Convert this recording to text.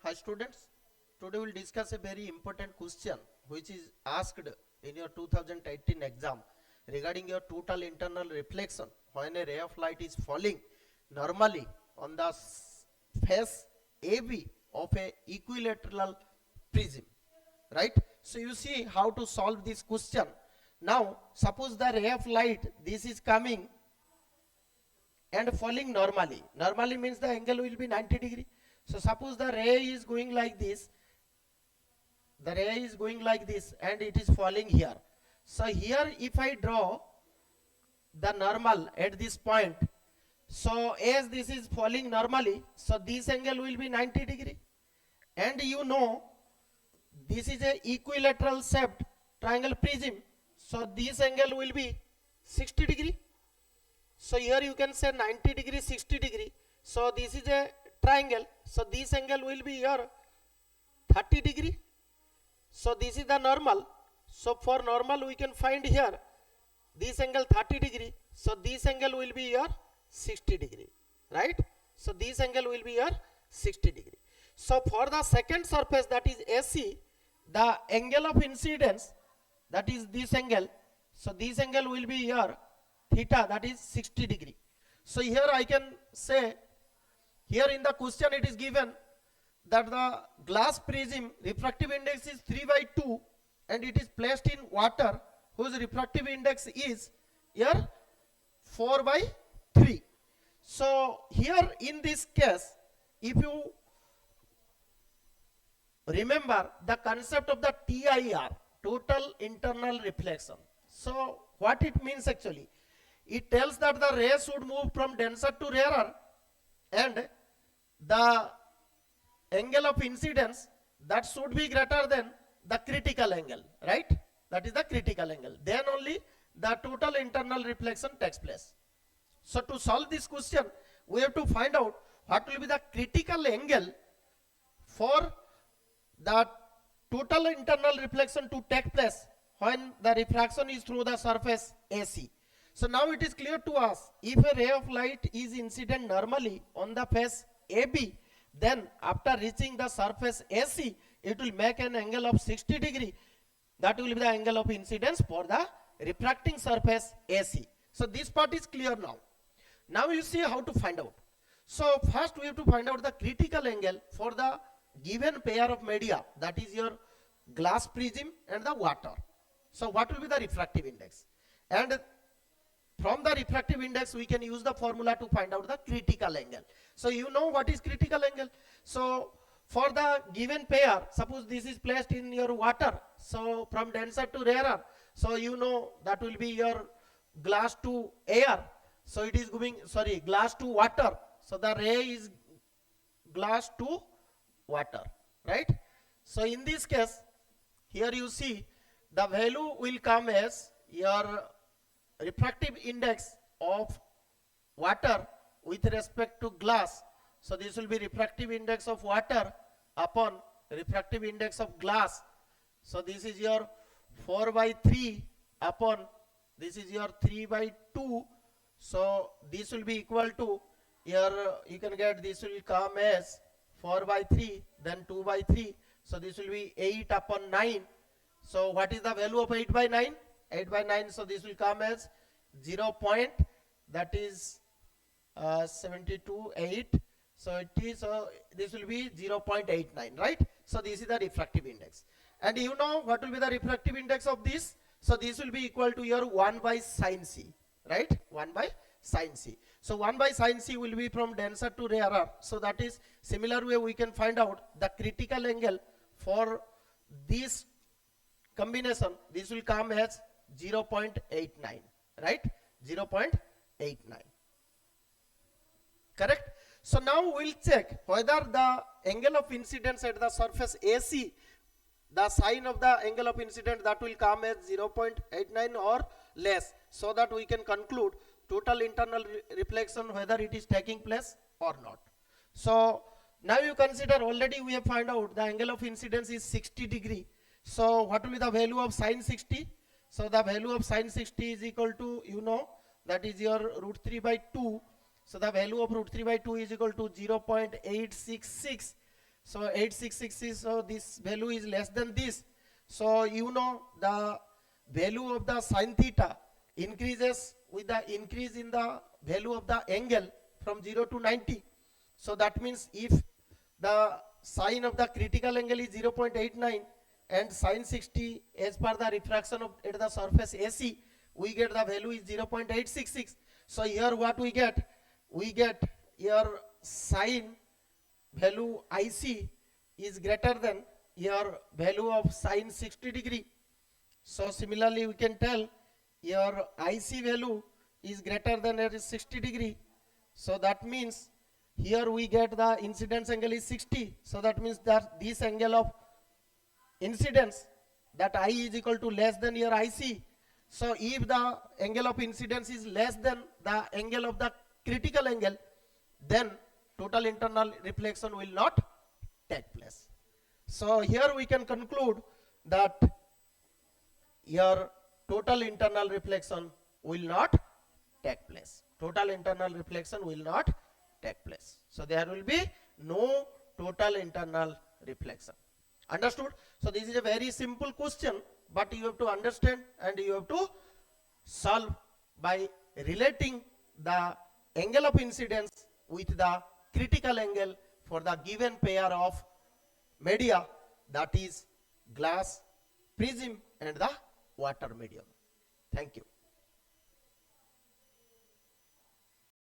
Hi students, today we will discuss a very important question which is asked in your 2018 exam regarding your total internal reflection when a ray of light is falling normally on the face AB of a equilateral prism, right? So you see how to solve this question. Now suppose the ray of light, this is coming and falling normally. Normally means the angle will be 90 degree. So suppose the ray is going like this, and it is falling here. So here if I draw the normal at this point, so as this is falling normally, so this angle will be 90 degree. And you know this is a equilateral shaped triangle prism, so this angle will be 60 degree. So here you can say 90 degree, 60 degree. So this is a triangle. So this angle will be here 30 degree. So this is the normal. So for normal we can find here this angle 30 degree. So this angle will be here 60 degree, right? So this angle will be here 60 degree. So for the second surface, that is AC, the angle of incidence, that is this angle. So this angle will be here theta, that is 60 degree. So here I can say, here in the question it is given that the glass prism refractive index is 3/2 and it is placed in water whose refractive index is here 4/3. So here in this case, if you remember the concept of the TIR, total internal reflection. So what it means actually, it tells that the ray should move from denser to rarer and the angle of incidence that should be greater than the critical angle, right? That is the critical angle. Then only the total internal reflection takes place. So to solve this question, we have to find out what will be the critical angle for the total internal reflection to take place when the refraction is through the surface AC. So now it is clear to us, if a ray of light is incident normally on the face AB, then after reaching the surface AC, it will make an angle of 60 degree. That will be the angle of incidence for the refracting surface AC. So this part is clear now. Now you see how to find out. So first we have to find out the critical angle for the given pair of media, that is your glass prism and the water. So what will be the refractive index? And from the refractive index we can use the formula to find out the critical angle. So you know what is critical angle. So for the given pair, suppose this is placed in your water, so from denser to rarer, so you know that will be your glass to air. So it is going, sorry, glass to water. So the ray is glass to water, right? So in this case, here you see the value will come as your refractive index of water with respect to glass. So this will be refractive index of water upon refractive index of glass. So this is your 4/3 upon this is your 3/2. So this will be equal to your, you can get, this will come as 4/3, then 2/3. So this will be 8 upon 9. So what is the value of 8/9? 8/9. So this will come as 0. That is 72.8. So it is this will be 0.89, right? So this is the refractive index. And you know what will be the refractive index of this? So this will be equal to your 1/sin C, right? 1/sin C. So 1/sin C will be from denser to rarer. So that is similar way we can find out the critical angle for this combination. This will come as 0.89, right? 0.89. Correct? So now we'll check whether the angle of incidence at the surface AC, the sign of the angle of incidence, that will come as 0.89 or less, so that we can conclude total internal reflection whether it is taking place or not. So now you consider, already we have found out the angle of incidence is 60 degree. So what will be the value of sin 60? So the value of sin 60 is equal to, you know, that is your √3/2. So the value of √3/2 is equal to 0.866. So 866 is, so this value is less than this. So you know the value of the sine theta increases with the increase in the value of the angle from 0 to 90. So that means if the sine of the critical angle is 0.89 and sine 60 as per the refraction of at the surface AC, we get the value is 0.866. So here what we get? We get here sine value IC is greater than your value of sine 60 degree. So similarly we can tell your IC value is greater than 60 degree. So that means here we get the incidence angle is 60. So that means that this angle of incidence, that I is equal to less than your IC. So if the angle of incidence is less than the angle of the critical angle, then total internal reflection will not take place. So here we can conclude that your total internal reflection will not take place. Total internal reflection will not take place. So there will be no total internal reflection. Understood? So this is a very simple question, but you have to understand and you have to solve by relating the angle of incidence with the critical angle for the given pair of media, that is glass, prism and the water medium. Thank you.